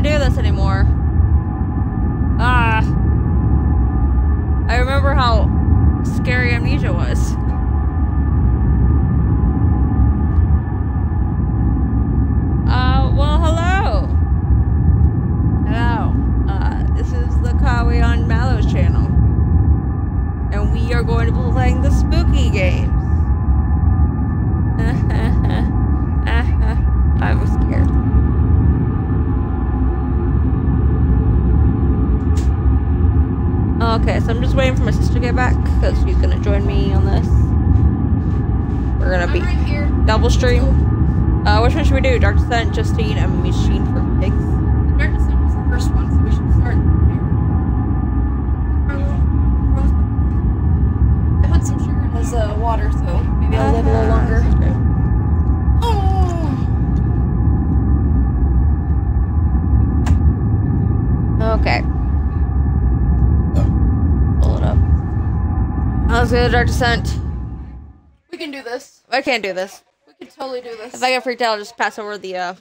do this anymore. Ah. I remember how scary Amnesia was. Well, hello. Hello. This is the Kawi on Mallow's channel. And we are going to be playing the spooky games. I'm scared. Okay, so I'm just waiting for my sister to get back because she's gonna join me on this. We're gonna be right here. Double stream. Which one should we do? Dark Descent, Justine, and Machine for Pigs? Dark Descent was the first one, so we should start there. I put some sugar in his water, so maybe I'll live a little longer. Okay. Pull it up. Let's go to Dark Descent. We can do this. I can't do this. We can totally do this. If I get freaked out, I'll just pass over the Hey,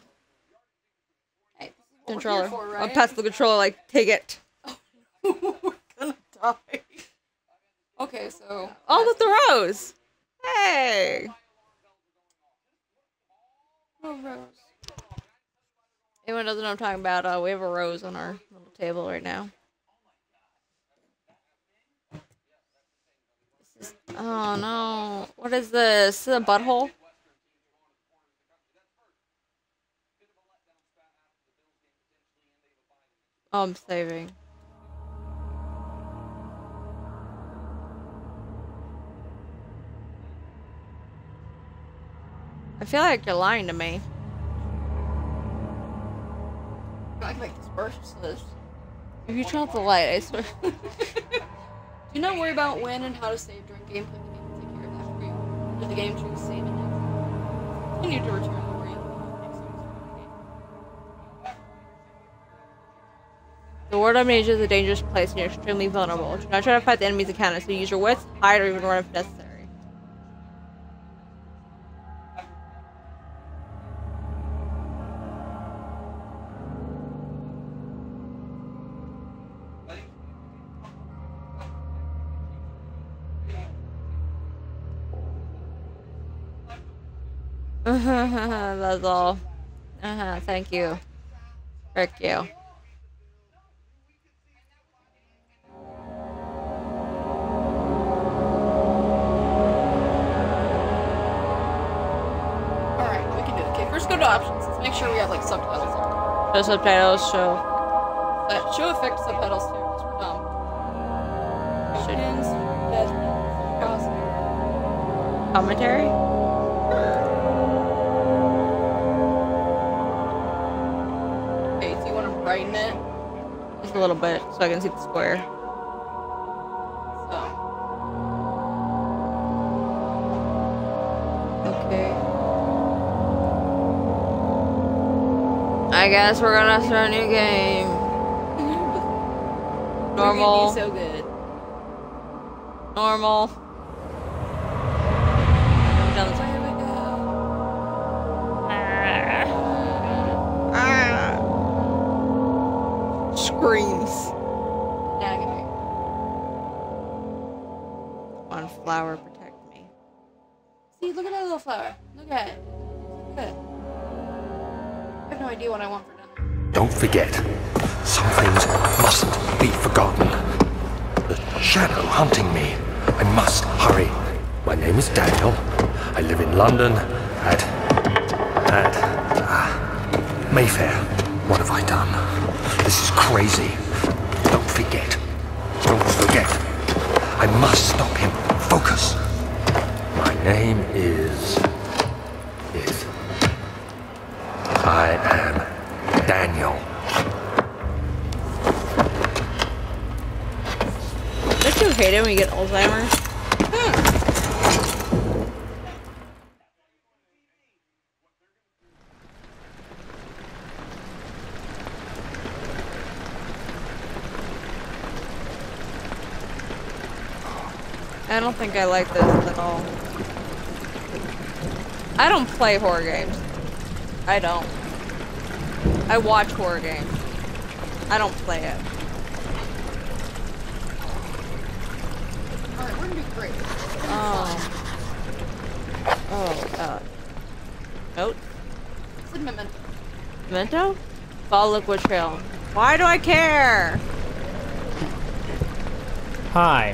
this is what controller. we're here for, right? I'll pass the controller, like, take it. We're gonna die. Okay, so... Oh, look, the rose! Hey! Oh, Rose. Anyone doesn't know what I'm talking about, we have a rose on our little table right now. This is, oh no. What is this? Is it a butthole? Oh, I'm saving. I feel like you're lying to me. I can make this worse. If you turn off the light, I swear. Do not worry about when and how to save during gameplay. The game will take care of that for you. After the game, choose save and exit. Continue to return the brain. The world of Amnesia is a dangerous place and you're extremely vulnerable. Do not try to fight the enemy's encounter, so use your wits, hide, or even run if necessary. That's all. Thank you. Frick you. Alright, we can do it. Okay, first go to options. Let's make sure we have like subtitles on. Show subtitles, show. Show effect subtitles too, because we're dumb. Options, Commentary? Okay, so you want to brighten it? Just a little bit, so I can see the square. So. Okay. I guess we're gonna start a new game. Normal. We're gonna be so good. Normal. Done this. Where we go? Screams. Yeah, get me. One flower protect me. See, look at that little flower. Look at it. Good. I have no idea what I want for dinner. Don't forget, some things mustn't be forgotten. The shadow hunting me. I must hurry. My name is Daniel. I live in London at Mayfair. What have I done? This is crazy. Don't forget. Don't forget. I must stop him. Focus. My name is... I am Daniel. Don't you hate it when you get Alzheimer's? I don't think I like this at all. I don't play horror games. I don't. I watch horror games. I don't play it. Alright, we're gonna do great. Note? It's a memento. Memento? Follow Liquid Trail. Why do I care? Hi,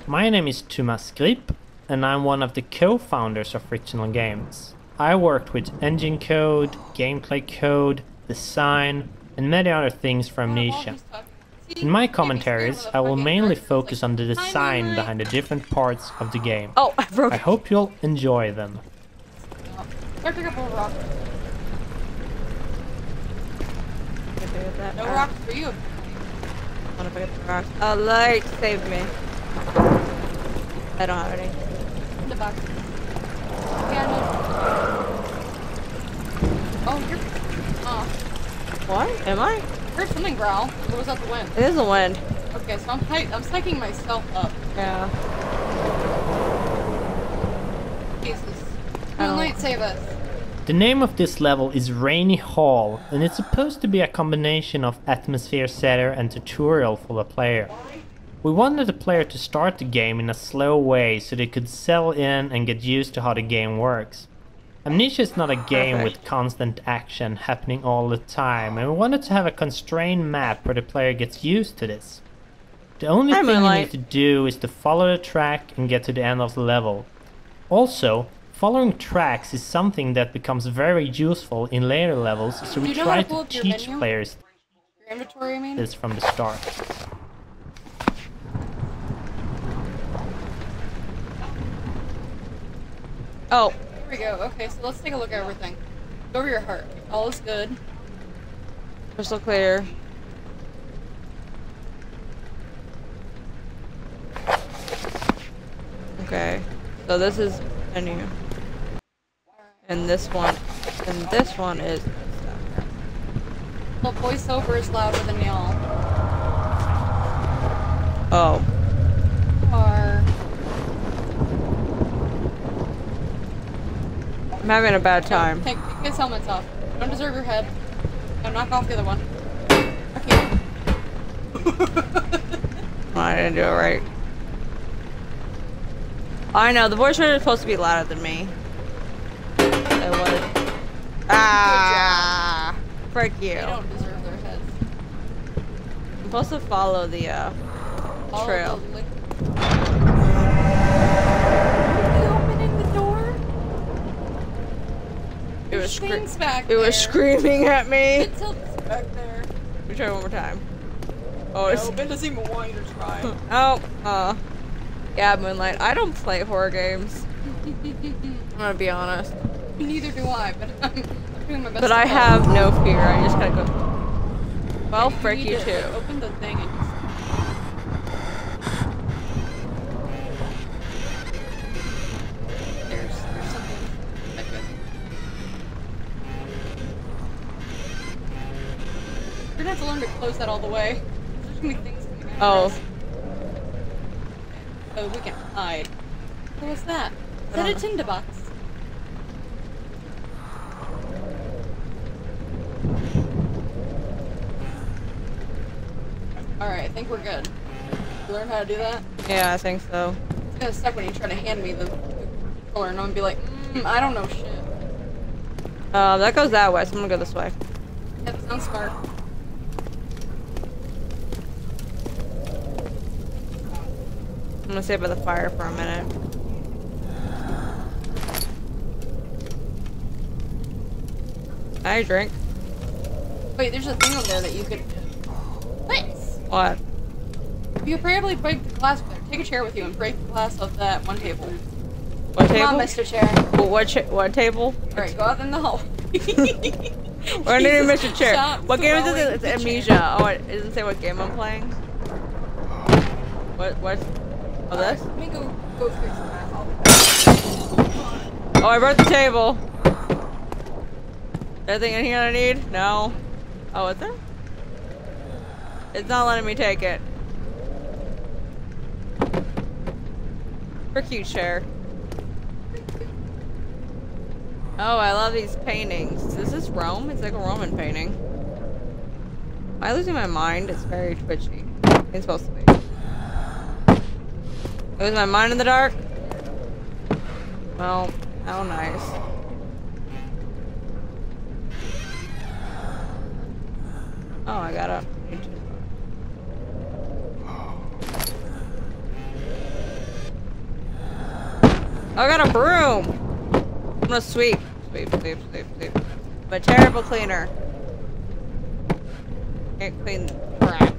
my name is Thomas Grip, and I'm one of the co-founders of Frictional Games. I worked with engine code, gameplay code, design, and many other things for Amnesia. In my commentaries, I will mainly focus on the design behind the different parts of the game. Oh, I broke I hope you'll enjoy them. Start picking up a rock. that. No rocks for you. I want to pick up the rocks. A light saved me. I don't have any. In the box. Yeah, no. Oh, you're. Oh. What? Am I? I heard something growl. Or was that the wind? It is the wind. Okay, so I'm psyching myself up. Yeah. Jesus. Oh. Moonlight, save us. The name of this level is Rainy Hall, and it's supposed to be a combination of atmosphere setter and tutorial for the player. We wanted the player to start the game in a slow way so they could settle in and get used to how the game works. Amnesia is not a game with constant action happening all the time, and we wanted to have a constrained map where the player gets used to this. The only thing you need to do is to follow the track and get to the end of the level. Also, following tracks is something that becomes very useful in later levels, so we try to teach players Your inventory, I mean? this from the start. Oh. Here we go. Okay, so let's take a look at everything. Go over your heart. All is good. Crystal clear. Okay. So this is menu. And this one is The voiceover is louder than y'all. oh. Are I'm having a bad time. Take his helmets off. You don't deserve your head. Now knock off the other one. Okay. I didn't do it right. I know, the voice is supposed to be louder than me. It was. Ah! Frick you. They don't deserve their heads. I'm supposed to follow the Follow trail. the Are you opening the door? It was Things back It was there. screaming at me. It tilts back there. Let me try one more time. Oh, No, it's. Ben doesn't even want you to try. Oh, yeah, Moonlight. I don't play horror games. I'm gonna be honest. Neither do I, but I'm doing my best. But to I help. have no fear. I just gotta go. Well, frick need you to too. Open the thing and just... There's something like that. We're gonna have to learn to close that all the way. There's gonna be things coming out. Oh. of us. Oh, we can hide. What was that? Is that a tinderbox? Alright, I think we're good. You learn how to do that? Yeah, I think so. It's gonna suck when you try to hand me the controller and I'm gonna be like, I don't know shit. That goes that way, so I'm gonna go this way. Yeah, that sounds smart. I'm gonna stay by the fire for a minute. I drink. Wait, there's a thing over there that you could... What? What? You could probably break the glass with it. Take a chair with you and break the glass off that one table. What Come table? on, Mr. Chair. What table? Alright, go out in the hall. We're gonna do Mr. Chair. What game is it? It's Amnesia. Oh, it doesn't say what game I'm playing. What? Oh, this? Let me go fix that. Oh, I broke the table. Anything in here I need? No. Oh, is there? It's not letting me take it. Frick you, chair. Oh, I love these paintings. Is this Rome? It's like a Roman painting. Am I losing my mind? It's very twitchy. It's supposed to be. Losing my mind in the dark? Well, how nice. Oh, I gotta... I got a broom! I'm gonna sweep. Sweep. I'm a terrible cleaner. Can't clean crap.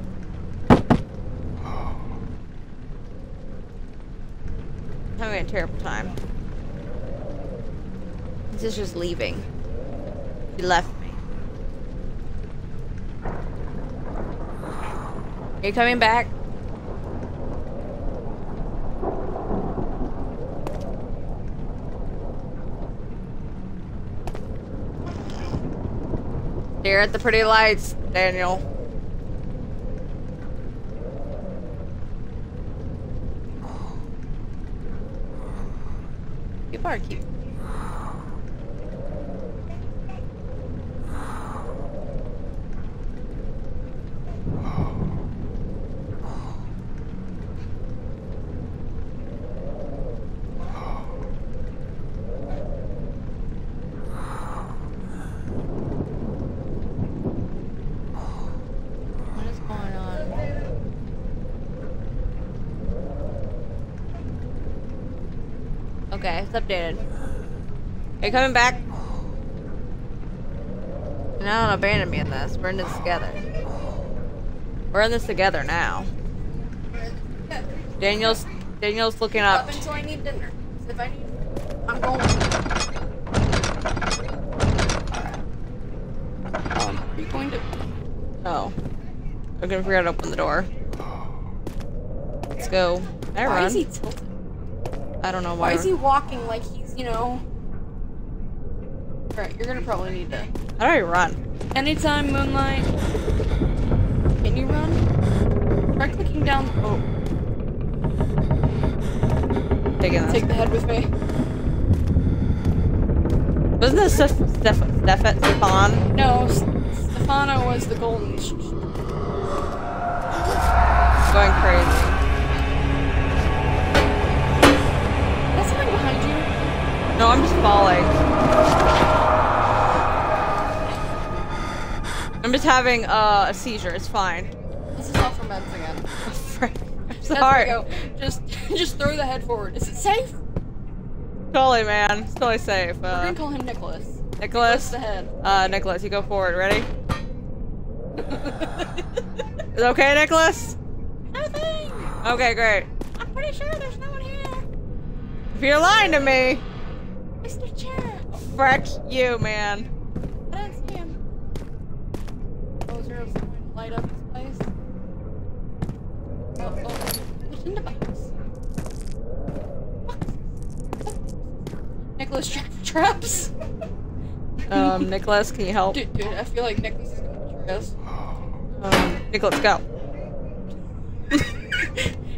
I'm having a terrible time. This is just leaving. He left me. Are you coming back? Stare at the pretty lights, Daniel. People are cute. Okay, it's updated. Are you coming back? No, don't abandon me in this. We're in this together. We're in this together now. Daniel's looking up. Until I need dinner. So if I need, I'm going. Are you going to? Oh, I'm gonna forget to open the door. Let's go. Can I Why run? is he tilted? I don't know why. Why is he walking like he's, you know? Alright, you're gonna probably need to. How do I run? Anytime, Moonlight. Can you run? Try clicking down. Oh. Taking this. Take the head with me. Wasn't this Stefan? No, Stefano was the golden. Going crazy. That's something behind you. No, I'm just falling. I'm just having a seizure. It's fine. This is all for meds again. I'm sorry. There we go. Just throw the head forward. Is it safe? Totally, man. It's totally safe. We're gonna call him Nicholas. Nicholas? The head. Nicholas, you go forward. Ready? Is it okay, Nicholas? Nothing. Okay, great. I'm pretty sure there's no one here. If you're lying to me, Mr. Chair. frick you, man. I didn't see him. Oh, is there someone to light up this place? Oh. What's in the box? Nicholas traps. Nicholas, can you help? Dude, I feel like Nicholas is gonna betray us. Nicholas, go.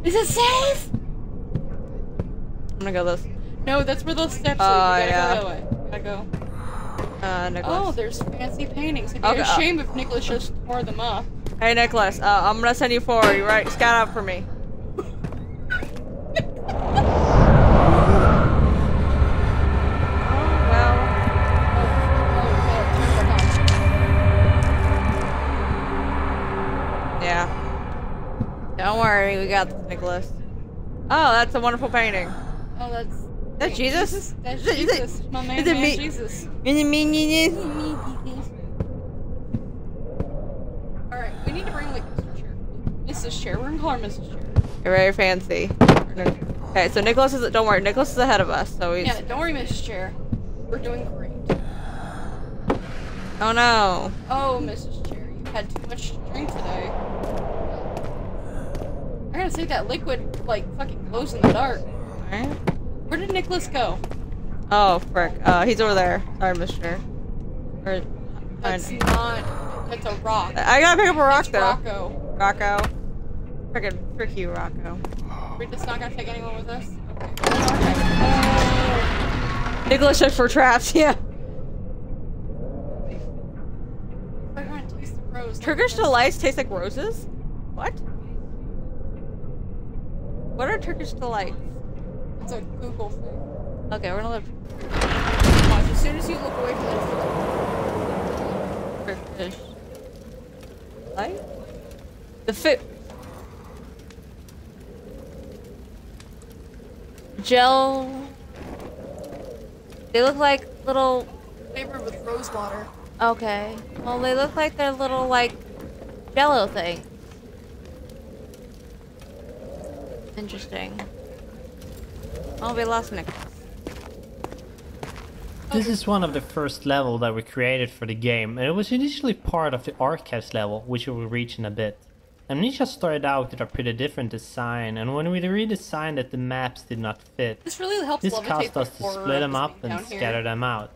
Is it safe? I'm gonna go this. No, that's where those steps lead. We gotta go that way. Gotta go. Nicholas. Oh, there's fancy paintings. It'd be Okay, a shame if Nicholas just tore them up. Hey, Nicholas, I'm gonna send you forward. You right? Scout out for me. Yeah. Don't worry, we got this, Nicholas. Oh, that's a wonderful painting. Oh, that's... Is that Jesus? That's Is it- Jesus. My man, is it me? Jesus. Alright, we need to bring, like, Mrs. Chair. We're gonna call her Mrs. Chair. You're very fancy. Okay, so Nicholas is. Don't worry, Nicholas is ahead of us. So he's. Yeah, don't worry, Mrs. Chair. We're doing great. Oh no. Oh, Mrs. Chair, you had too much to drink today. I gotta say, that liquid, like, fucking glows in the dark. Alright. Where did Nicholas go? Oh frick. He's over there. Sorry, Mister. Or. That's not... That's a rock. I gotta pick up a rock It's though. Rocco. Rocco. Frickin' frick you, Rocco. We're just not gonna take anyone with us? Okay. Nicholas checked for traps. Yeah. We're gonna taste the rose. Turkish delights taste like roses? What? What are Turkish delights? It's a Google thing. Okay, we're gonna look. Watch, as soon as you look away from it, Turkish delight? The fit. Gel. They look like little. flavored with rose water. Okay. Well, they look like they're little, like, jello thing. Interesting. Oh, we lost Nick. This is one of the first level that we created for the game, and it was initially part of the archives level, which we will reach in a bit. Amnesia started out with a pretty different design, and when we redesigned it, the maps did not fit. This really helps This levitate caused the us to horror split of them this up being and down here. scatter them out.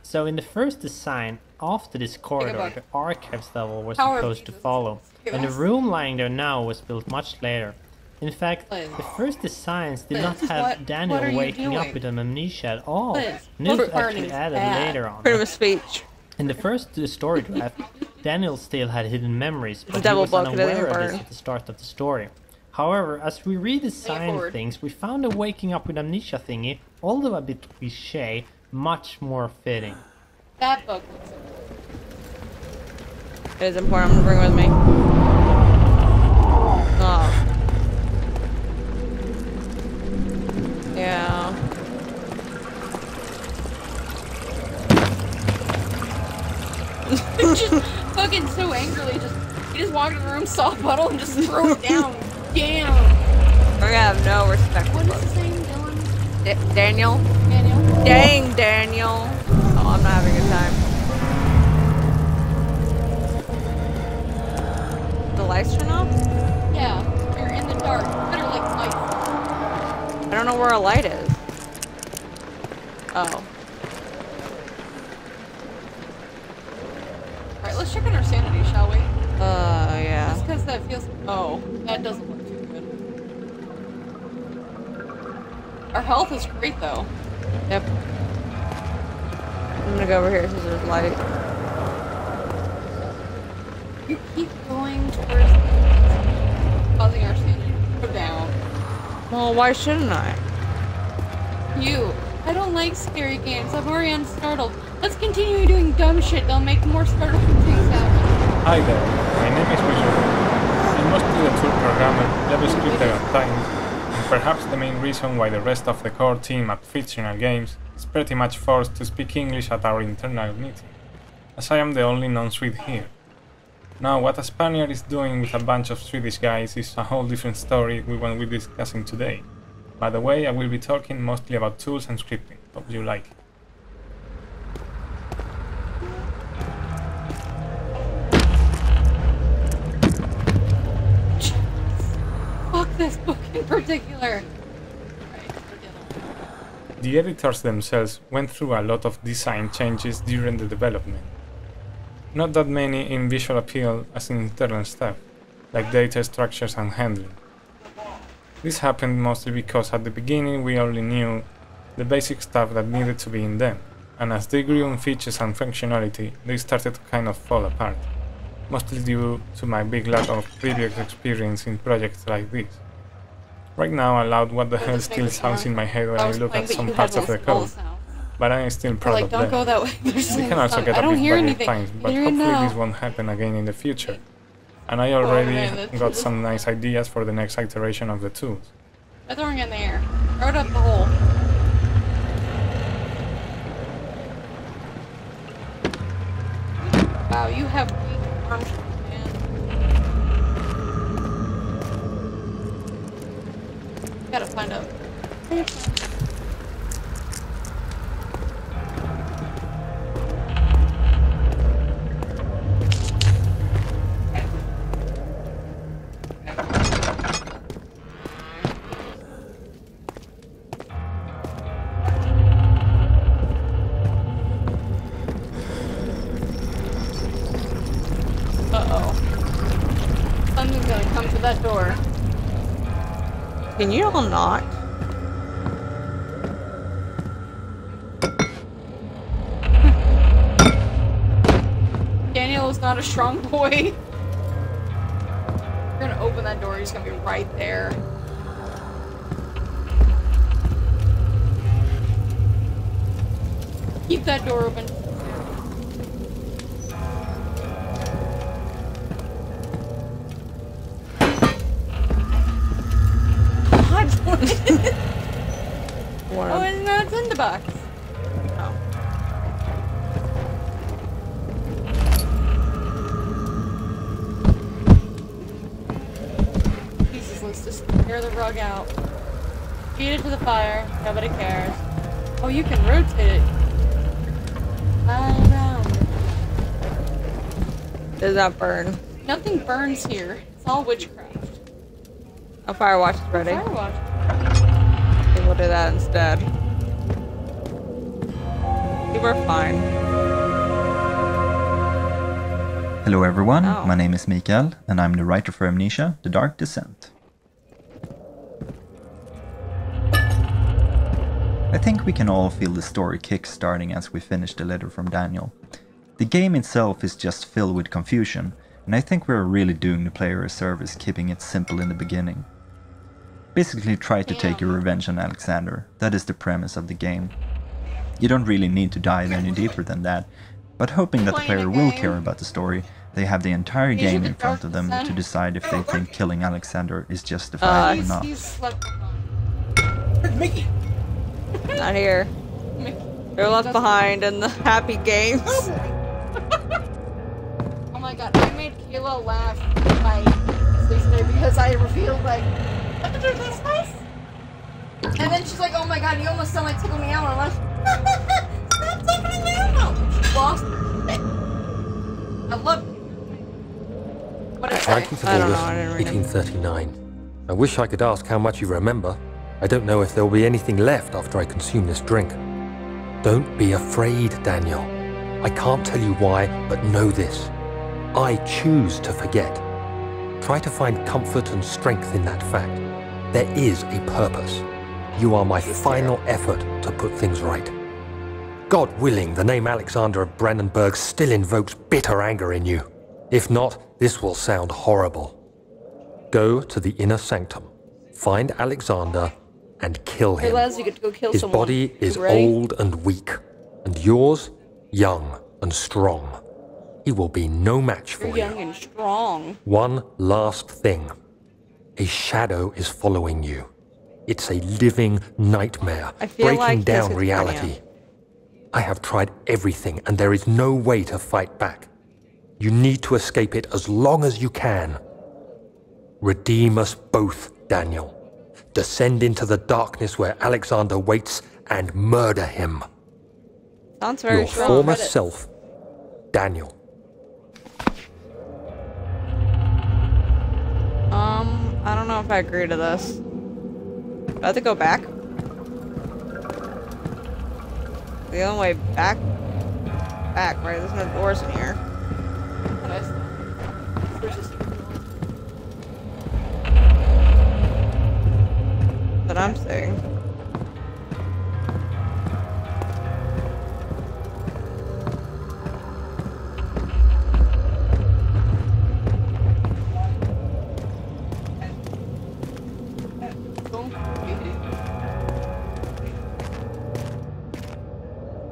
So in the first design, after this corridor, about the archives level was power supposed to Jesus. follow, Okay, and the that's- room lying there now was built much later. In fact, Liz. the first designs did Liz, not have what are Daniel you waking up doing? with an amnesia at all. Liz, And this was book burning actually is added bad. later on. Freedom of speech. In the first story draft, Daniel still had hidden memories, but he Double was book, it doesn't unaware of this burn. at the start of the story. However, as we redesigned forward. things, we found the waking up with amnesia thingy, although a bit cliche, much more fitting. That book looks It is important. I'm gonna bring it with me. Oh. Yeah. just fucking so angrily, he just walked in the room, saw a puddle, and just threw it down. Damn. We're gonna have no respect for What is books. his name, Dylan? Daniel? Daniel? Dang, Daniel. Oh, I'm not having a good time. The lights turn off? Yeah, you're in the dark. You better like light. I don't know where a light is. Oh. Alright, let's check on our sanity, shall we? Yeah. Just because that feels. Oh, that doesn't look too good. Our health is great though. Yep. I'm gonna go over here since there's light. You keep going towards causing our sanity to go down. Well, why shouldn't I? I don't like scary games. I'm already unstartled. Let's continue doing dumb shit. They'll make more startling things happen. Hi there, my name is Visual. I'm mostly a tool programmer, JavaScript at times, and perhaps the main reason why the rest of the core team at Fictional Games is pretty much forced to speak English at our internal meeting, as I am the only non-Swede here. Now, what a Spaniard is doing with a bunch of Swedish guys is a whole different story we won't be discussing today. By the way, I will be talking mostly about tools and scripting. Hope you like it. Fuck this book in particular. The editors themselves went through a lot of design changes during the development. Not that many in visual appeal as in internal stuff, like data structures and handling. This happened mostly because at the beginning we only knew the basic stuff that needed to be in them, and as they grew in features and functionality, they started to kind of fall apart, mostly due to my big lack of previous experience in projects like this. Right now, aloud what the Does hell this make still a sounds in sound? my head when I I was look playing, at but some you parts had of the most all code, sounds. but I am still Or proud like, of don't them. go that way. There's They can also get I a don't bit hear buggy at anything. times, but Neither do hopefully now. this won't happen again in the future. And I already man, that's- got some nice ideas for the next iteration of the tools. I'm throwing it in the air. Throw it up the hole. Wow, you have weak arms, man. Gotta find out. Uh-oh. Something's gonna come to that door. Can you all not? Daniel was Daniel's not a strong boy. You're gonna open that door, he's gonna be right there. Keep that door open. One Oh, of- and it's in the box. oh. Jesus, let's just tear the rug out. Feed it to the fire. Nobody cares. Oh, you can rotate it. Around. Does not burn. Nothing burns here. It's all witchcraft. A Firewatch is ready. Firewatch. Okay, we'll do that instead. We were fine. Hello everyone, Oh. my name is Mikael, and I'm the writer for Amnesia, The Dark Descent. I think we can all feel the story kick-starting as we finish the letter from Daniel. The game itself is just filled with confusion, and I think we're really doing the player a service keeping it simple in the beginning. Basically try to take your revenge on Alexander, that is the premise of the game. You don't really need to dive any deeper than that, but hoping that the player will care about the story, they have the entire game in front of them to decide if they think killing Alexander is justified or not. He's slept behind. Mickey! Not here. They're left behind in the happy games. Oh my god, I made Kayla laugh my yesterday because I revealed like, "Look at this face." And then she's like, "Oh my god, you almost sound like Tickle Me Elmo." I'm like, "Stop Tickling Me Elmo." She lost her shit. I love you. What is that? 19th I of don't know, August, I didn't read it. 1839. I wish I could ask how much you remember. I don't know if there will be anything left after I consume this drink. Don't be afraid, Daniel. I can't tell you why, but know this. I choose to forget. Try to find comfort and strength in that fact. There is a purpose. You are my final effort to put things right. God willing, the name Alexander of Brandenburg still invokes bitter anger in you. If not, this will sound horrible. Go to the inner sanctum, find Alexander, and kill Hey him. Les, you get to go kill His someone. body is You ready? old and weak, and yours, young and strong. He will be no match for You're you. young and strong. One last thing. A shadow is following you. It's a living nightmare, I feel breaking like he has down schizophrenia. reality. I have tried everything, and there is no way to fight back. You need to escape it as long as you can. Redeem us both, Daniel. Descend into the darkness where Alexander waits and murder him. Sounds very Your strong. former Credits. self, Daniel. I don't know if I agree to this. Do I have to go back? The only way back? Back, right? There's no doors in here. That I'm saying.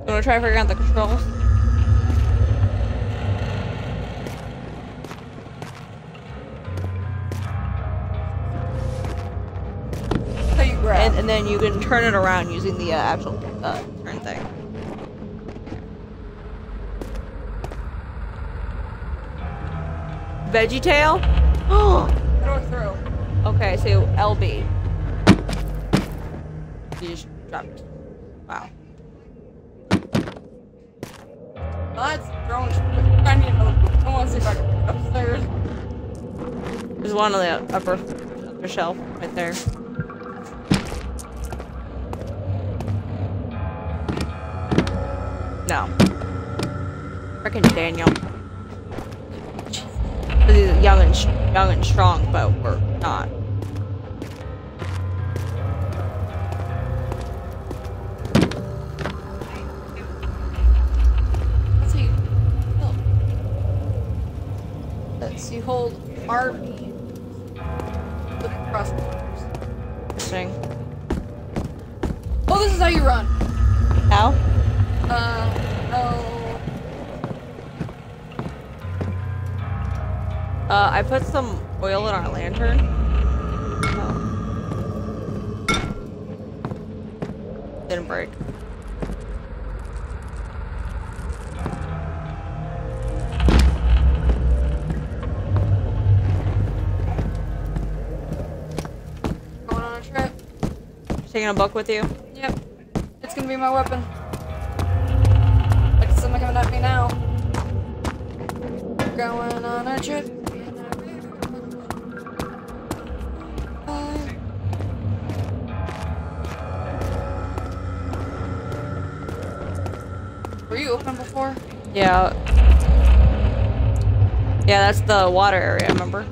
You wanna try figuring out the controls? So you grab. And then you can turn it around using the actual turn thing. Veggie tail? Oh. Throw it through. Okay, so LB. You just dropped. Wow. Let's throw it. I need another book. I want to see if I can get upstairs. There's one on the upper shelf right there. No. Frickin' Daniel. He's young and strong, but we're not. Let's see. Oh. you hold RB. Look across the borders. Interesting. Oh, this is how you run. How? Oh. I put some oil in our lantern. Oh. Didn't break. Going on a trip. Taking a book with you? Yep. It's gonna be my weapon. Like someone coming at me now. Going on a trip. Were you open before? Yeah. Yeah, that's the water area, remember?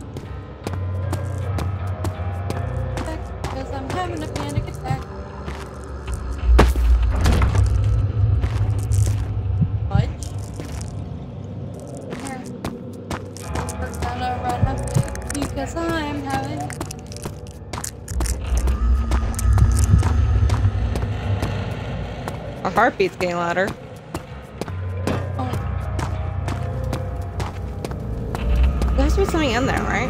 Because I'm having a panic attack. Fudge? Here. We're gonna run up because I'm having. Our heartbeat's getting louder. There has to be something in there, right?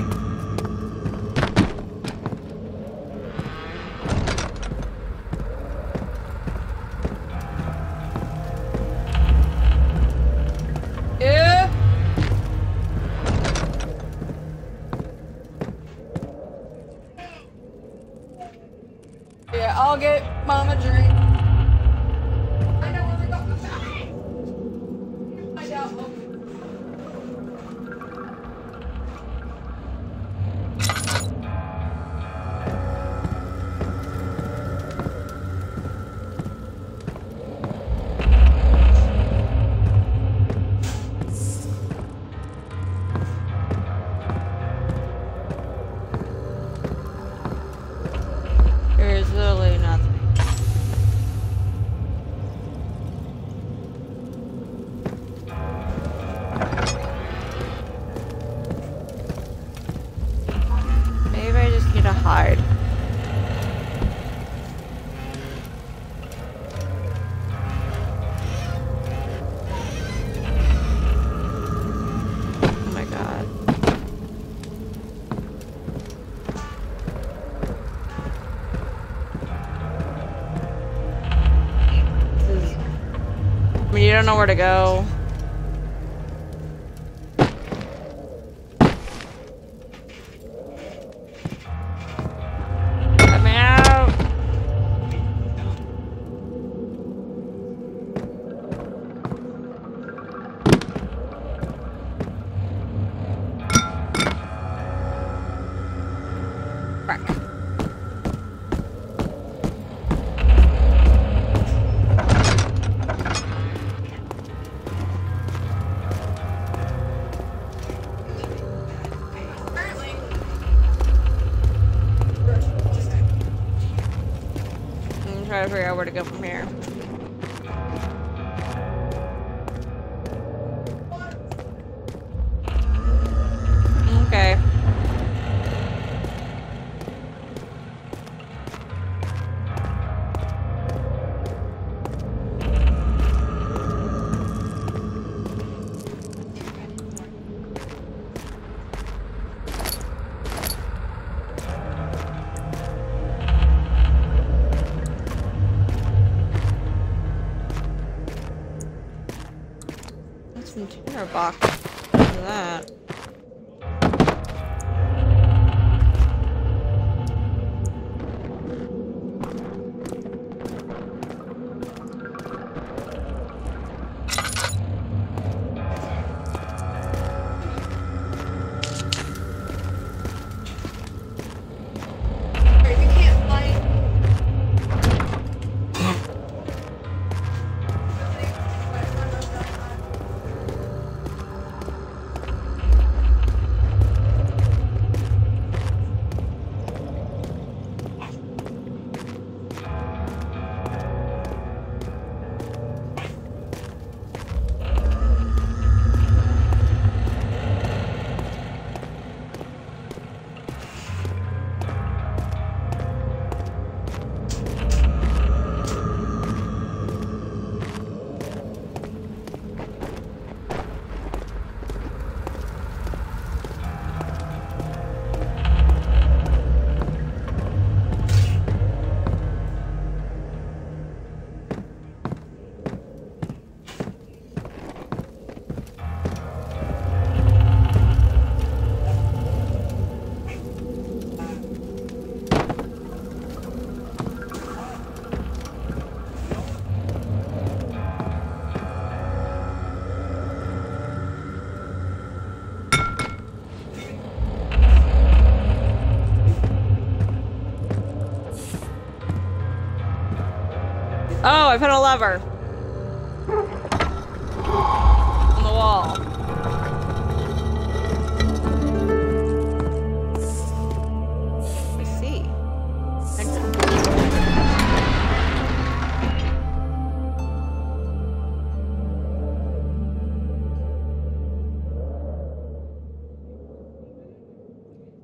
Yeah. Yeah, I'll get Mom a drink. I know where we're going. Find out. There's literally nothing. Maybe I just need to hide. Oh my god. I mean, you don't know where to go. Let me out. Crack. I'm trying to figure out where to go from here. Okay. That's some tinder box. Look at that. Alright, we can't fight. Oh, I found a lever. On the wall. I see.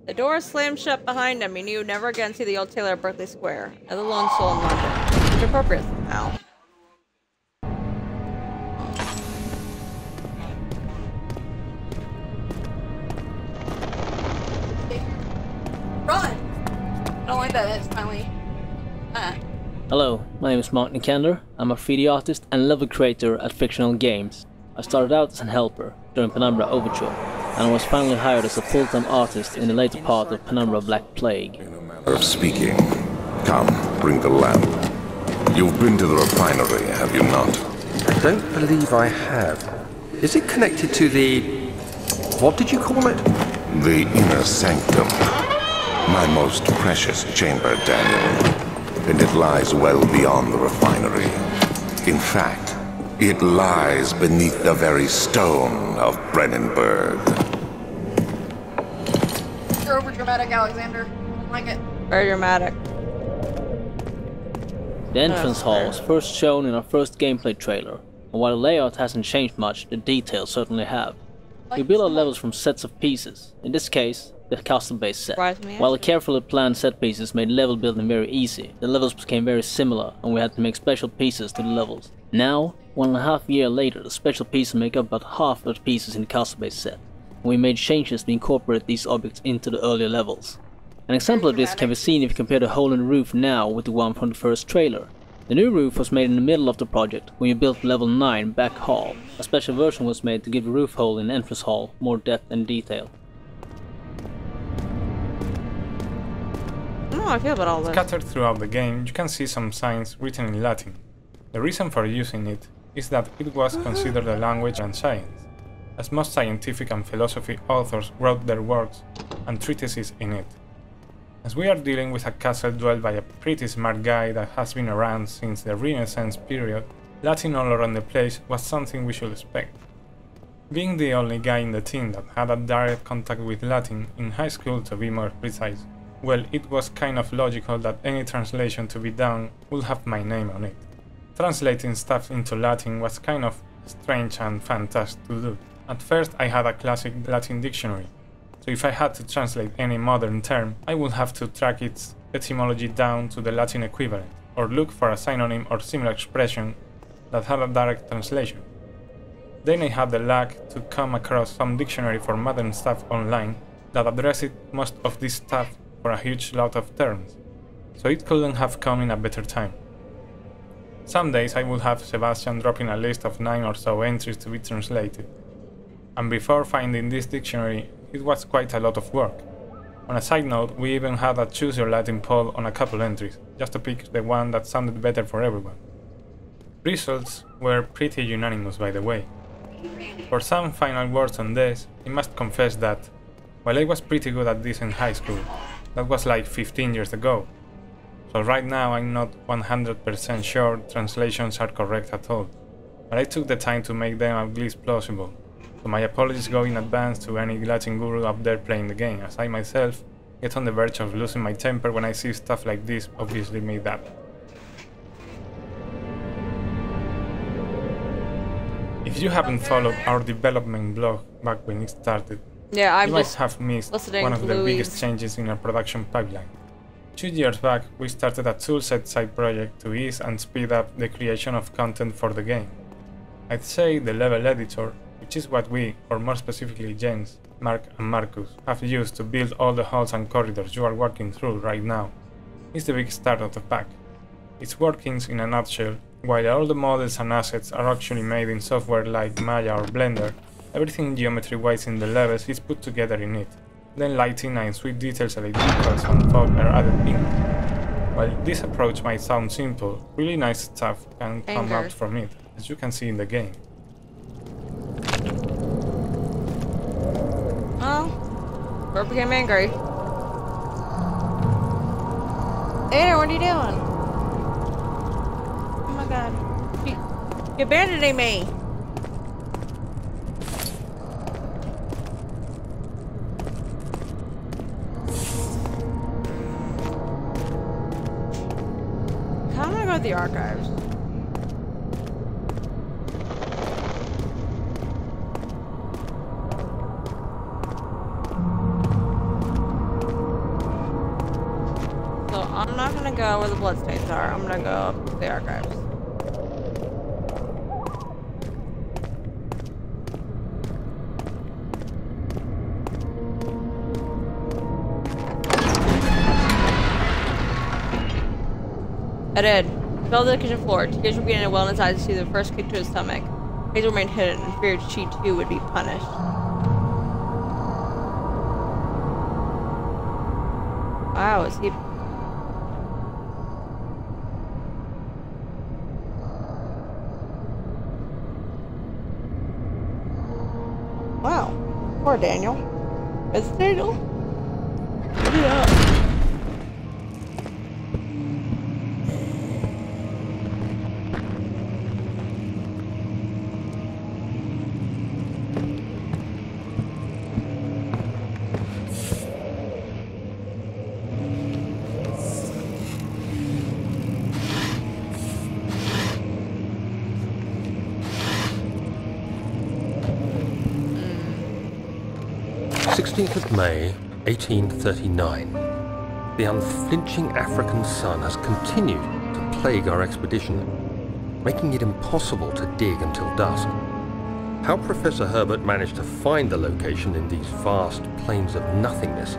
The door slammed shut behind him. He knew never again see the old tailor at Berkeley Square. As a lone soul in London. It's appropriate now. Run! I don't like that, it's finally. Hello, my name is Mark Nikander. I'm a 3D artist and level creator at Fictional Games. I started out as an helper during Penumbra Overture, and I was finally hired as a full-time artist in the later part of Penumbra Black Plague. In a manner of speaking, come, bring the lamp. You've been to the refinery, have you not? I don't believe I have. Is it connected to the... what did you call it? The inner sanctum. My most precious chamber, Daniel. And it lies well beyond the refinery. In fact, it lies beneath the very stone of Brennenburg. You're over dramatic, Alexander. I don't like it. Very dramatic. The entrance hall was first shown in our first gameplay trailer, and while the layout hasn't changed much, the details certainly have. We build our levels from sets of pieces, in this case, the custom-based set. While the carefully planned set pieces made level building very easy, the levels became very similar and we had to make special pieces to the levels. Now, 1.5 years later, the special pieces make up about half of the pieces in the custom-based set, and we made changes to incorporate these objects into the earlier levels. An example of this can be seen if you compare the hole in the roof now with the one from the first trailer. The new roof was made in the middle of the project when you built level 9 Back Hall. A special version was made to give the roof hole in the entrance hall more depth and detail. I don't know how I feel about all this. Scattered throughout the game, you can see some signs written in Latin. The reason for using it is that it was considered a language and science, as most scientific and philosophy authors wrote their works and treatises in it. As we are dealing with a castle dwelled by a pretty smart guy that has been around since the Renaissance period, Latin all around the place was something we should expect. Being the only guy in the team that had a direct contact with Latin, in high school to be more precise, well, it was kind of logical that any translation to be done would have my name on it. Translating stuff into Latin was kind of strange and fantastic to do. At first I had a classic Latin dictionary, so if I had to translate any modern term, I would have to track its etymology down to the Latin equivalent, or look for a synonym or similar expression that had a direct translation. Then I had the luck to come across some dictionary for modern stuff online that addressed most of this stuff for a huge lot of terms, so it couldn't have come in a better time. Some days I would have Sebastian dropping a list of 9 or so entries to be translated, and before finding this dictionary it was quite a lot of work. On a side note, we even had a choose your Latin poll on a couple entries, just to pick the one that sounded better for everyone. Results were pretty unanimous, by the way. For some final words on this, I must confess that, while I was pretty good at this in high school, that was like 15 years ago, so right now I'm not 100% sure translations are correct at all, but I took the time to make them at least plausible, so my apologies go in advance to any Latin guru up there playing the game, as I myself get on the verge of losing my temper when I see stuff like this obviously made up. If you haven't followed our development blog back when it started, Yeah, I'm you might just have missed listening one of to the Louise. biggest changes in our production pipeline. 2 years back, we started a toolset side project to ease and speed up the creation of content for the game. I'd say the level editor, which is what we, or more specifically Jens, Mark and Marcus, have used to build all the halls and corridors you are walking through right now, is the big start of the pack. Its workings in a nutshell, while all the models and assets are actually made in software like Maya or Blender, everything geometry-wise in the levels is put together in it. Then lighting and sweet details like details and fog are added in. While this approach might sound simple, really nice stuff can come out from it, as you can see in the game. Well, Bert became angry. Aiden, what are you doing? Oh my god. She abandoning me. How do I go to the archives? So I'm not gonna go where the bloodstains are. I'm gonna go up to the archives. I did. Fell to the kitchen floor. Tears were beginning to well in his eyes to see the first kick to his stomach. Hazel remained hidden and feared she too would be punished. Wow, is he... Wow. Poor Daniel. Is it Daniel? Yeah. 16th of May, 1839. The unflinching African sun has continued to plague our expedition, making it impossible to dig until dusk. How Professor Herbert managed to find the location in these vast plains of nothingness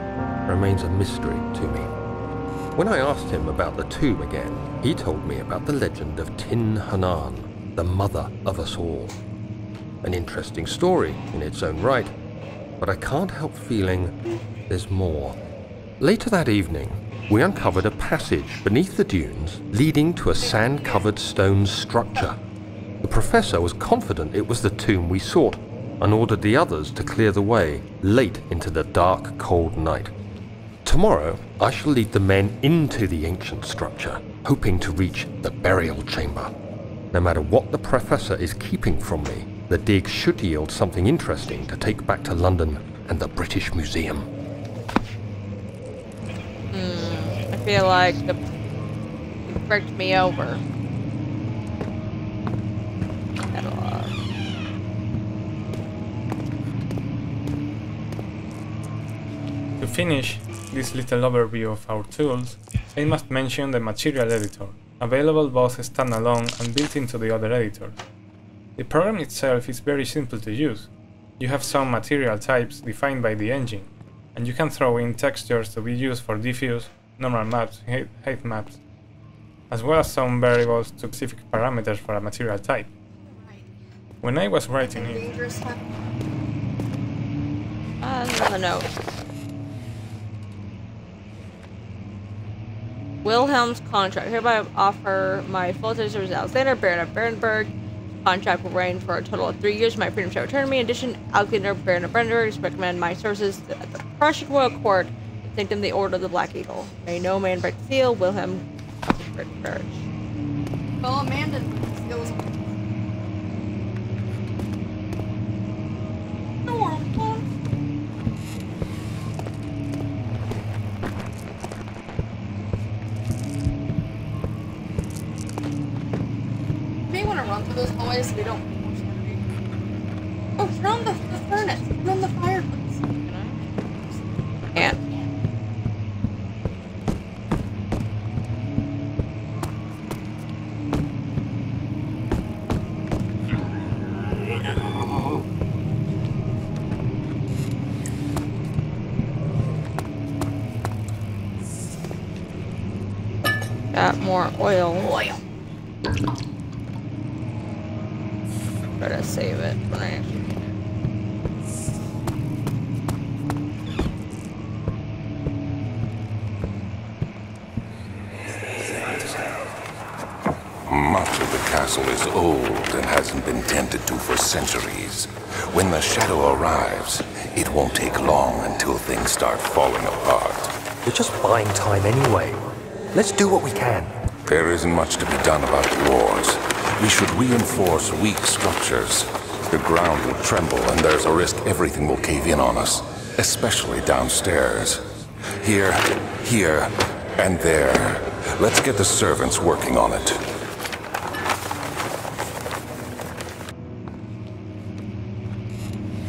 remains a mystery to me. When I asked him about the tomb again, he told me about the legend of Tin Hinan, the mother of us all. An interesting story in its own right, but I can't help feeling there's more. Later that evening, we uncovered a passage beneath the dunes leading to a sand-covered stone structure. The professor was confident it was the tomb we sought and ordered the others to clear the way late into the dark, cold night. Tomorrow, I shall lead the men into the ancient structure, hoping to reach the burial chamber. No matter what the professor is keeping from me, the dig should yield something interesting to take back to London and the British Museum. I feel like you fricked me over. To finish this little overview of our tools, I must mention the Material Editor, available both standalone and built into the other editors. The program itself is very simple to use. You have some material types defined by the engine, and you can throw in textures to be used for diffuse, normal maps, height maps, as well as some variables to specific parameters for a material type. When I was writing it... Another note. Wilhelm's contract. Hereby offer my full services to Alexander, Baron of Barenberg. Contract will reign for a total of 3 years. My freedom shall return to me. In addition, Alexander, Baron of Barenberg, recommend my services at the Prussian Royal Court and thank them the Order of the Black Eagle. May no man break the seal. Wilhelm Courage. Well, Amanda skills. Run through those hallways so we don't. Oh, turn on the furnace. Turn on the fireplace. Yeah. Got more oil. Try to save it when I actually need it. Much of the castle is old and hasn't been tended to for centuries. When the shadow arrives, it won't take long until things start falling apart. We're just buying time anyway. Let's do what we can. There isn't much to be done about the wards. We should reinforce weak structures. The ground will tremble and there's a risk everything will cave in on us, especially downstairs. Here, and there. Let's get the servants working on it.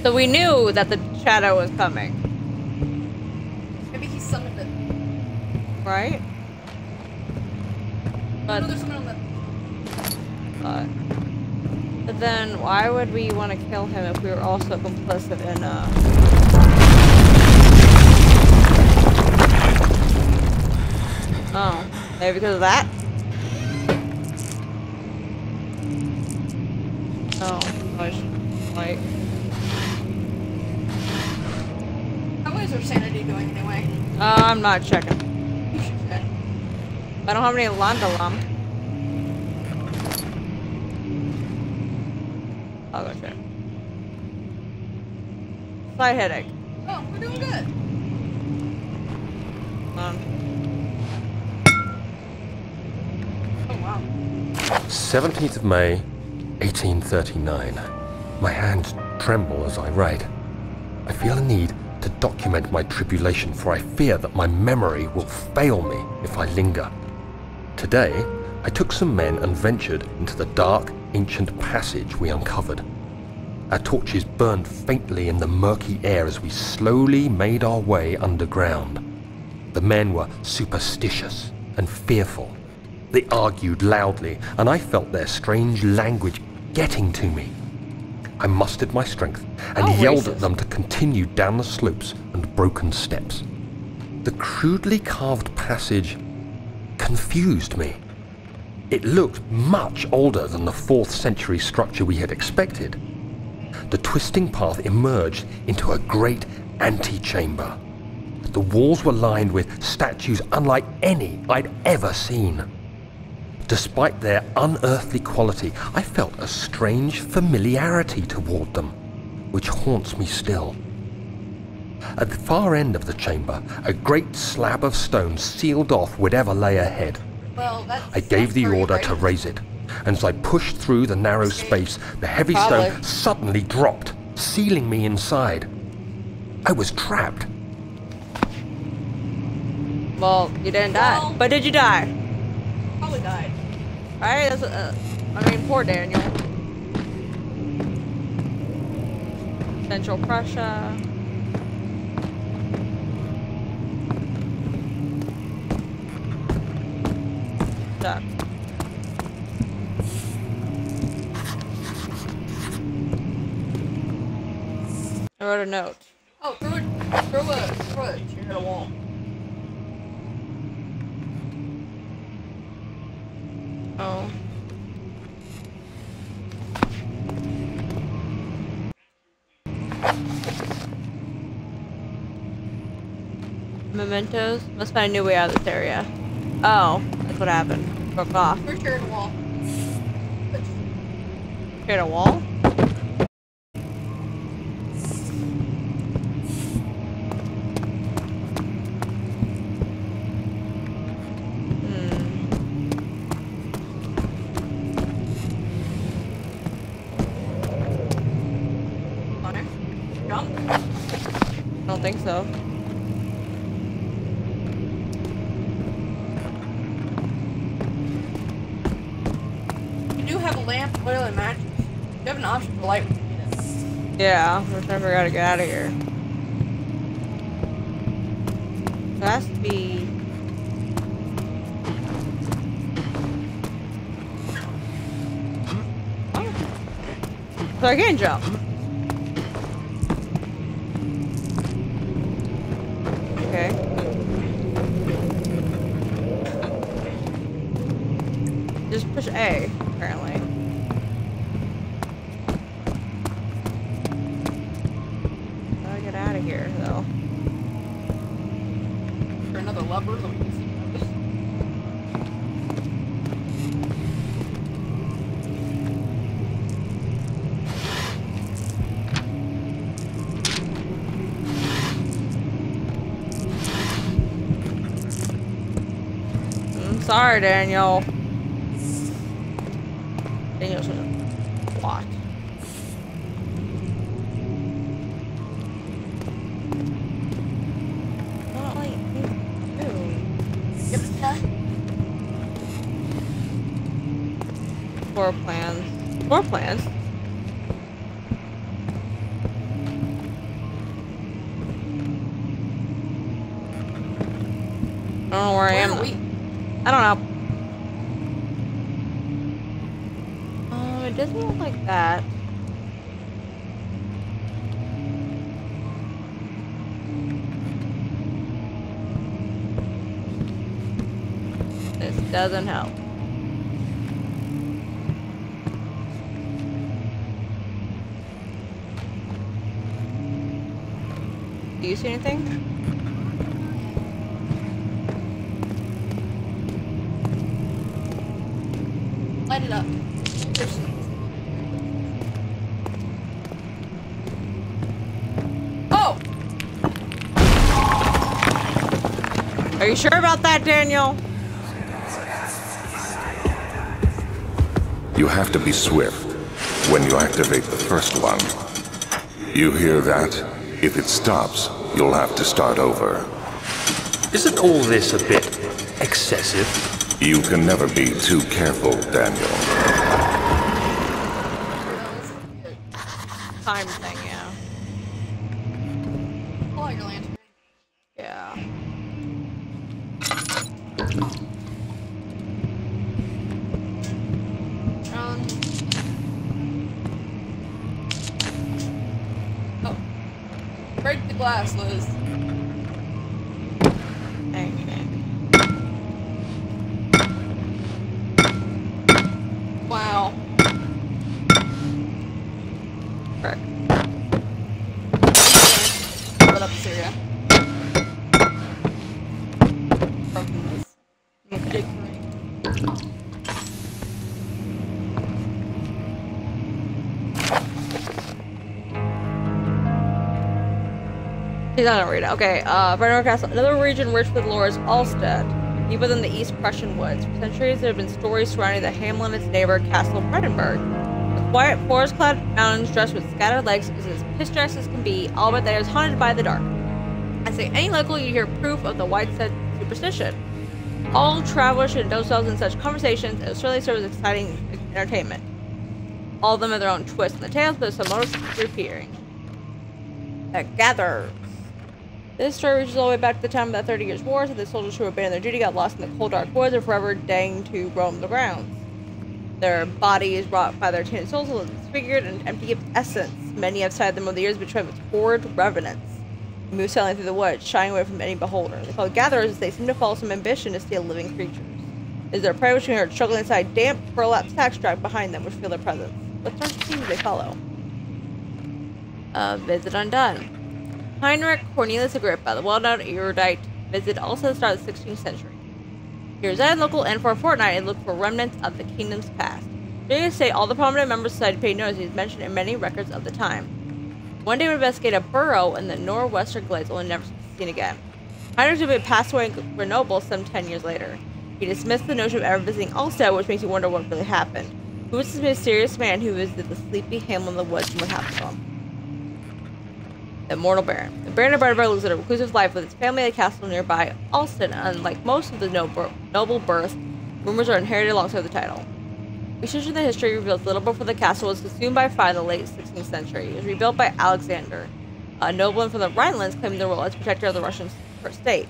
So we knew that the shadow was coming. Maybe he summoned it. Right? But, There's someone on but then why would we want to kill him if we were also complicit in Oh, maybe because of that? Oh, gosh. Like... How is our sanity doing anyway? I'm not checking. You should check. I don't have any Landalam. I'll go check. Slight headache. Oh, we're doing good. Oh, wow. 17th of May, 1839. My hands tremble as I write. I feel a need to document my tribulation, for I fear that my memory will fail me if I linger. Today, I took some men and ventured into the dark, ancient passage we uncovered. Our torches burned faintly in the murky air as we slowly made our way underground. The men were superstitious and fearful. They argued loudly, and I felt their strange language getting to me. I mustered my strength and yelled at them to continue down the slopes and broken steps. The crudely carved passage confused me. It looked much older than the 4th century structure we had expected. The twisting path emerged into a great antechamber. The walls were lined with statues unlike any I'd ever seen. Despite their unearthly quality, I felt a strange familiarity toward them, which haunts me still. At the far end of the chamber, a great slab of stone sealed off whatever lay ahead. Well, I gave the order to raise it, and as I pushed through the narrow space, the heavy stone suddenly dropped, sealing me inside. I was trapped. Well, you didn't die. But did you die? Probably died. Right? That's, I mean, poor Daniel. Central Prussia. Sucks. I wrote a note. Oh, throw a chair at a wall. Oh. Mementos? Must find a new way out of this area. Oh, that's what happened. Broke off. Throw a chair at a wall. Hit a wall? I don't think so. You do have a lamp, literally matches. You have an option for light when you need it. Yeah, we're trying to figure out how to get out of here. There has to be... Oh. So I can't jump. Okay. Just push A, apparently. How do I get out of here, though? Is there another lever that we can see? Sorry, Daniel. Daniel's gonna watch. Not like you. Floor plans. Floor plans? I don't know where I am. I don't know. It doesn't look like that. This doesn't help. Do you see anything? Light it up. Oh! Are you sure about that, Daniel? You have to be swift when you activate the first one. You hear that? If it stops, you'll have to start over. Isn't all this a bit excessive? You can never be too careful, Daniel. Time thing, yeah. Pull out your lantern. Yeah. Oh. Break the glass, Liz. Wow. Frick. Put up Syria. Broken this. Okay. He's not gonna read it. Okay, Brandenburg Castle, another region rich with lore is Alstead, deep within the East Prussian woods. For centuries, there have been stories surrounding the hamlet and its neighbor, Castle Brandenburg. The quiet, forest-clad mountains dressed with scattered lakes is as picturesque as can be, all but that it is haunted by the dark. I say any local, you hear proof of the widespread superstition. All travelers should indulge themselves in such conversations, and it certainly serves as exciting entertainment. All of them have their own twists in the tales, but some motives reappearing. That gathers. This story reaches all the way back to the time of the 30 Years' War, so the soldiers who abandoned their duty got lost in the cold dark woods and forever danged to roam the grounds. Their bodies, wrought by their tainted souls, are disfigured and empty of essence. Many have sighted them over the years, betrayed with horrid revenants. They move silently through the woods, shying away from any beholder. They call gatherers as they seem to follow some ambition to steal living creatures. It is their prey which can be heard struggling inside damp, burlap sacks dragged behind them, which feel their presence. What sorts of things they follow? Visit undone. Heinrich Cornelius Agrippa, the well-known erudite, visited also the start of the 16th century. He resided local and for a fortnight and looked for remnants of the kingdom's past. During his stay, all the prominent members of society paid notice. He is mentioned in many records of the time. One day, we investigate a burrow in the northwestern glades, only never seen again. Heinrich Agrippa passed away in Grenoble some 10 years later. He dismissed the notion of ever visiting Alstead, which makes you wonder what really happened. Who was this mysterious man who visited the sleepy hamlet in the woods, and what happened to him? The Immortal Baron. The Baron of Brandenburg lives a reclusive life with his family at a castle nearby Alstead, and unlike most of the noble birth, rumors are inherited alongside the title. Research in the history reveals little before the castle was consumed by fire in the late 16th century. It was rebuilt by Alexander, a nobleman from the Rhinelands claiming the role as protector of the Russian state.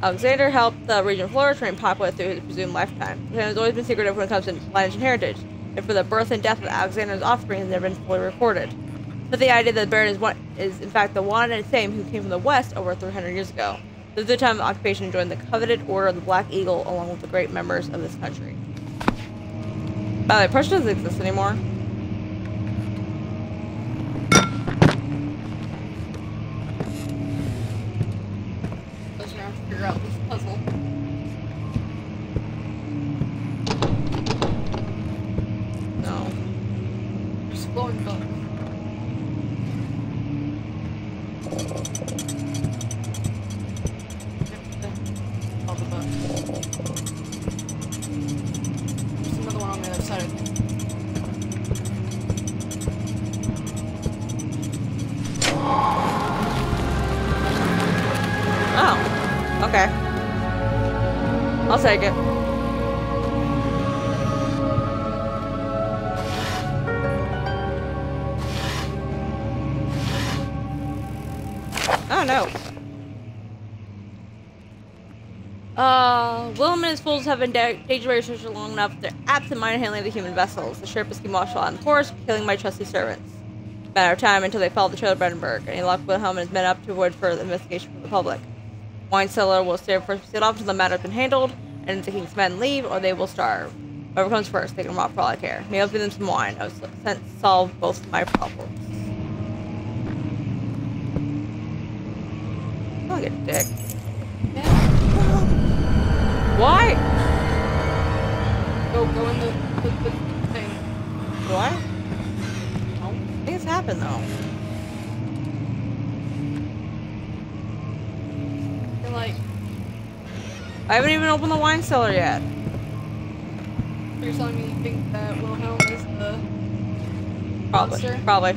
Alexander helped the region flourish and remain popular through his presumed lifetime. The family has always been secretive when it comes to lineage and heritage, and for the birth and death of Alexander's offspring has never been fully recorded. But the idea that the Baron is in fact the one and same who came from the west over 300 years ago. Lived at the time of occupation and joined the coveted Order of the Black Eagle along with the great members of this country. By the way, Prussia doesn't exist anymore. Let's try to figure out this puzzle. No. There's glowing bugs. All the bugs. side of it. Oh, okay. I'll take it. Oh no. Willem and his fools have been danger racers for long enough. They're absent-minded handling the human vessels. The Sherpas keep martial on the force, killing my trusty servants. Matter of time until they follow the trail of Brandenburg, and he locked Wilhelm and his men up to avoid further investigation from the public. Wine cellar will stay first sealed off until the matter has been handled, and the king's men leave, or they will starve. Whoever comes first, take them off for all I care. May I give them some wine. I will solve both of my problems. Don't get a dick. Yeah. Why? Go in the thing. Why? No. Things happen though. You're like, I haven't even opened the wine cellar yet. you're telling me you think that Wilhelm is the monster? Probably.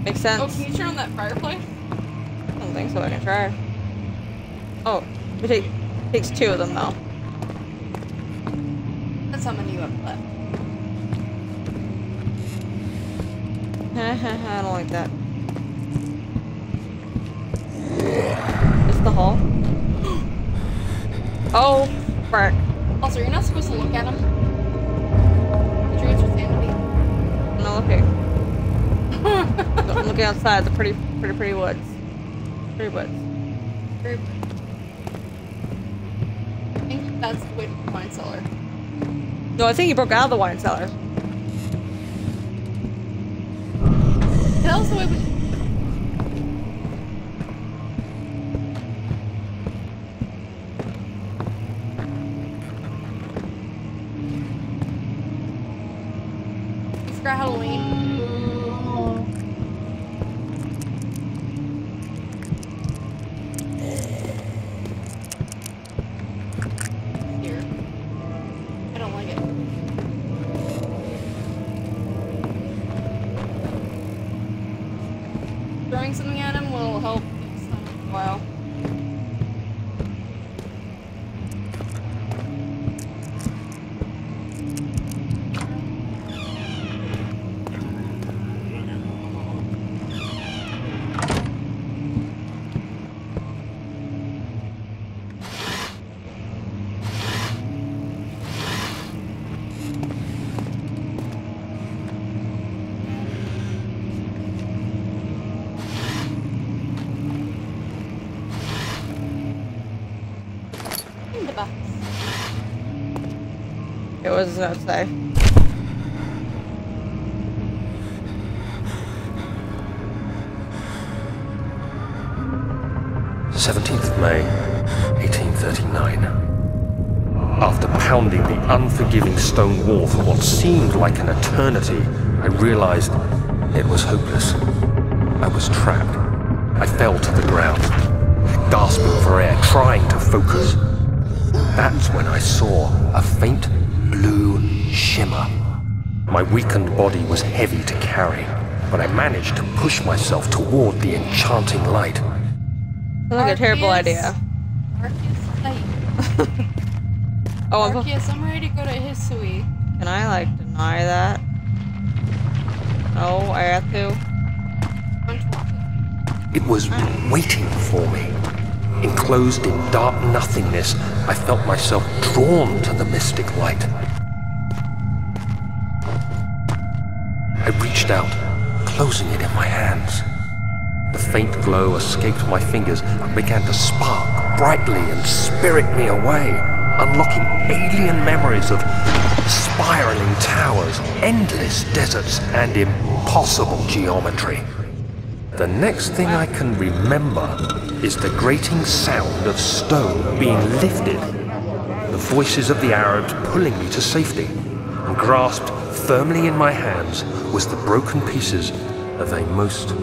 Makes sense. Oh, can you turn on that fireplace? I don't think so. I can try. Oh, it takes 2 of them though. That's how many you have left. I don't like that. It's the hall. Oh, frick. Also, you're not supposed to look at him. He drains your sanity. I'm not looking. I'm looking outside the pretty woods. Pretty woods. Very pretty. I think that's the way to the wine cellar. No, I think he broke out of the wine cellar. That was the way we... You forgot Halloween. Here. I don't like it. Throwing something at him will help next time in a while. In the box. It was outside. May 1839. After pounding the unforgiving stone wall for what seemed like an eternity, I realized it was hopeless. I was trapped. I fell to the ground, gasping for air, trying to focus. That's when I saw a faint blue shimmer. My weakened body was heavy to carry, but I managed to push myself toward the enchanting light. Sounds like a terrible idea. Oh, Arceus, I'm ready to go to Hisui. Can I, like, deny that? No, I have to. It was waiting for me. Enclosed in dark nothingness, I felt myself drawn to the mystic light. I reached out, closing it in my hands. The faint glow escaped my fingers and began to spark brightly and spirit me away, unlocking alien memories of spiraling towers, endless deserts, and impossible geometry. The next thing I can remember is the grating sound of stone being lifted, the voices of the Arabs pulling me to safety, and grasped firmly in my hands was the broken pieces of a most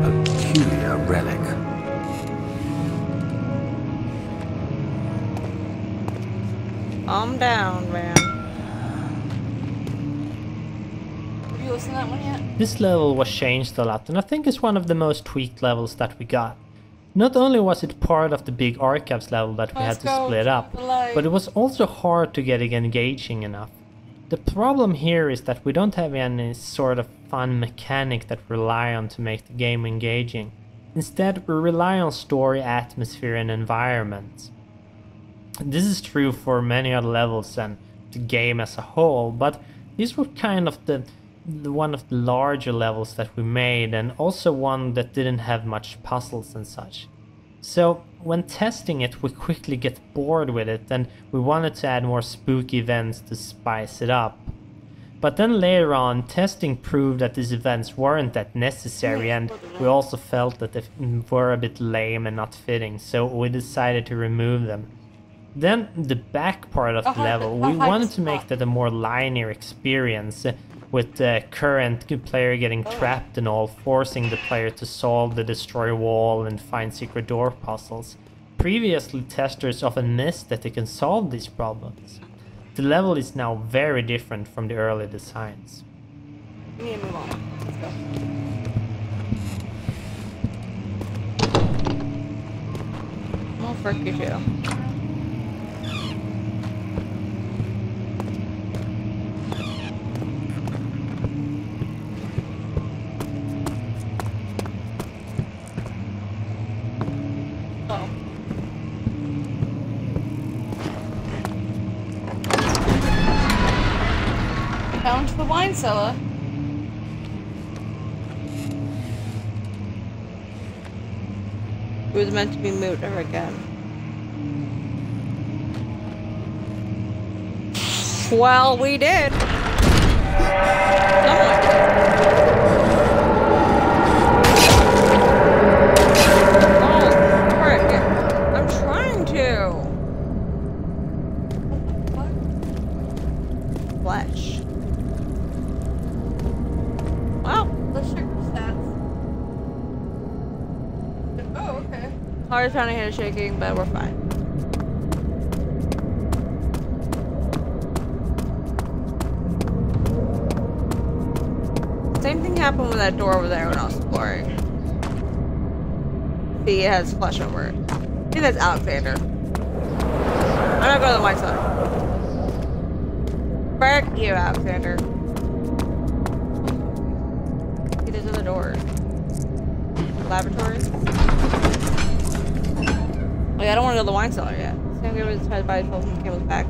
peculiar relic. Calm down, man. listen to that one yet? This level was changed a lot, and I think it's one of the most tweaked levels that we got. Not only was it part of the big archives level that we had to split up, but it was also hard to get it engaging enough. The problem here is that we don't have any sort of fun mechanic that we rely on to make the game engaging. Instead, we rely on story, atmosphere and environment. This is true for many other levels and the game as a whole, but these were kind of the one of the larger levels that we made, and also one that didn't have much puzzles and such. So when testing it, we quickly get bored with it, and we wanted to add more spooky events to spice it up. But then later on, testing proved that these events weren't that necessary, and we also felt that they were a bit lame and not fitting, so we decided to remove them. Then the back part of the level, we wanted to make that a more linear experience, with the current player getting trapped and all, forcing the player to solve the destroy wall and find secret door puzzles. Previously, testers often missed that they can solve these problems. The level is now very different from the early designs. We need to move on. Let's go. Oh, frick you too. Down to the wine cellar. It was meant to be moved ever again. Well, we did. Oh, frick. I'm trying to. Flesh. Let's check the stats. Oh, okay. Hard trying to hit a shaking, but we're fine. Same thing happened with that door over there when I was exploring. See, it has flesh over it. I think that's Alexander. I'm not going to the white side. Frick you, Alexander. See, there's other doors. Laboratories. Like, I don't want to go to the wine cellar yet. See, I'm going to try to buy 12 cables back.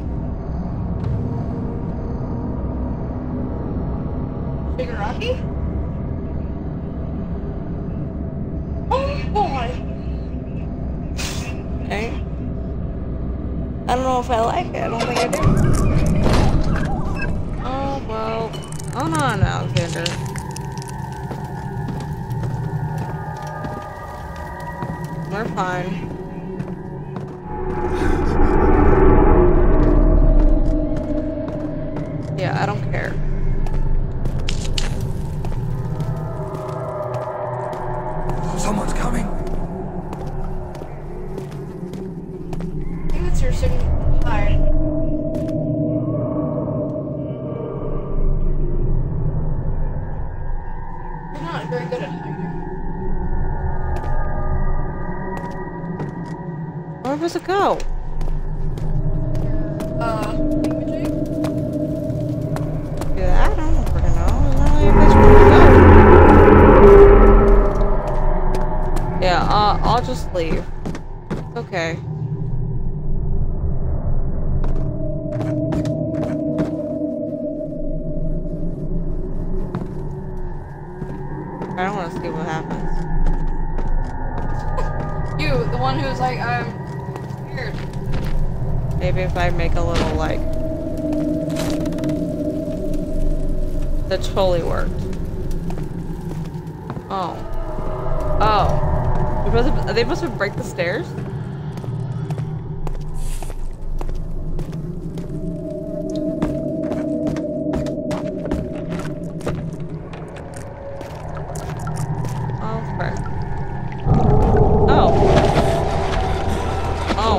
Shigaraki? Oh boy! Okay. I don't know if I like it. I don't think I do. Oh, well. Hold on, Alexander. We're fine. Yeah, I don't care. Someone's coming. I think it's your signal. Hi. You're not very good at hiding. Where does it go? Imaging? Yeah, I don't freaking know. I don't know where to go. Yeah, I'll just leave. It's okay. I don't want to see what happens. You, the one who's like, I'm scared. Maybe if I make a little, like... That totally worked. Oh. Oh. Are they supposed to break the stairs? Oh, frick. Oh. Oh.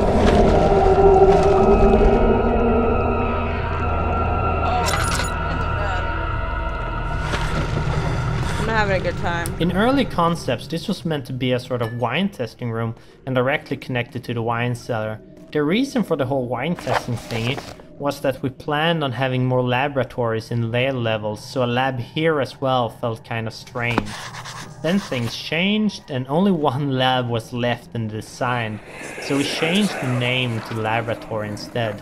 having a good time. In early concepts, this was meant to be a sort of wine testing room and directly connected to the wine cellar. The reason for the whole wine testing thingy was that we planned on having more laboratories in later levels, so a lab here as well felt kind of strange. Then things changed and only one lab was left in the design, so we changed the name to laboratory instead.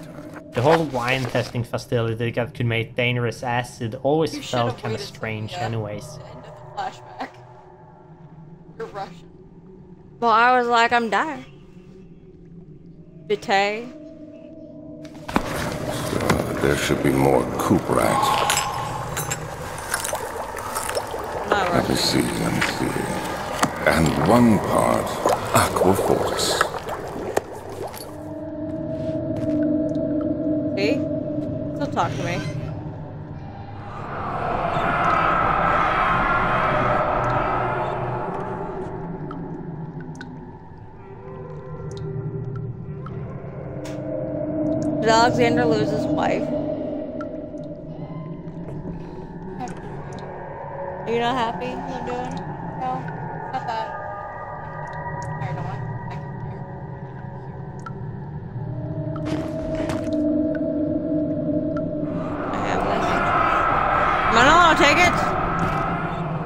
The whole wine testing facility that could make dangerous acid always felt kind of strange anyways. End of the flashback. You're Russian. Well, I was like, I'm dying. Vitae. There should be more coop rats. Let me see. And one part Aquaforce. See? Still talk to me. Did Alexander lose his wife? Are you not happy with what I'm doing? No, not that. Alright, don't want I have this. Am I not allowed to take it?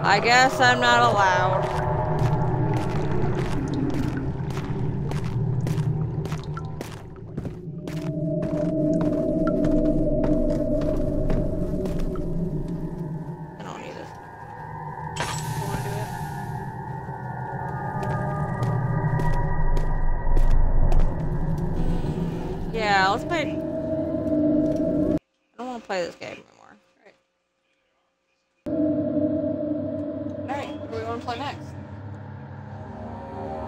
I guess I'm not allowed. Yeah, let's play. I don't want to play this game anymore. Alright, what do we want to play next?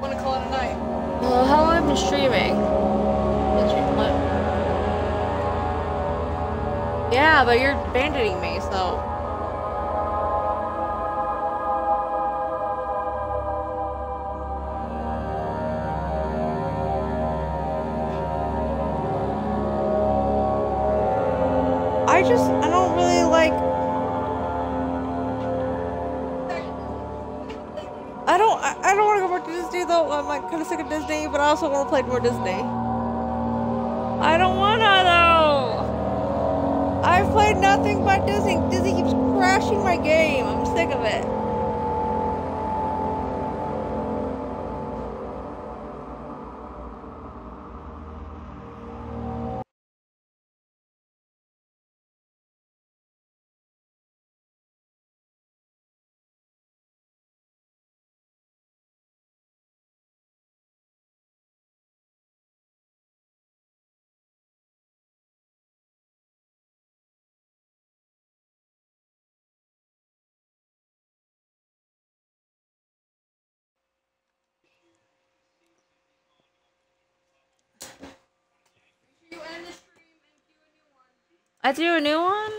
Want to call it a night? Well, how long have I been streaming? Yeah, but you're banditing me, so. I don't really like. I don't want to go back to Disney though. I'm like kind of sick of Disney, but I also want to play more Disney. I don't wanna though. I've played nothing but Disney. Disney keeps crashing my game. I'm sick of it. I do a new one?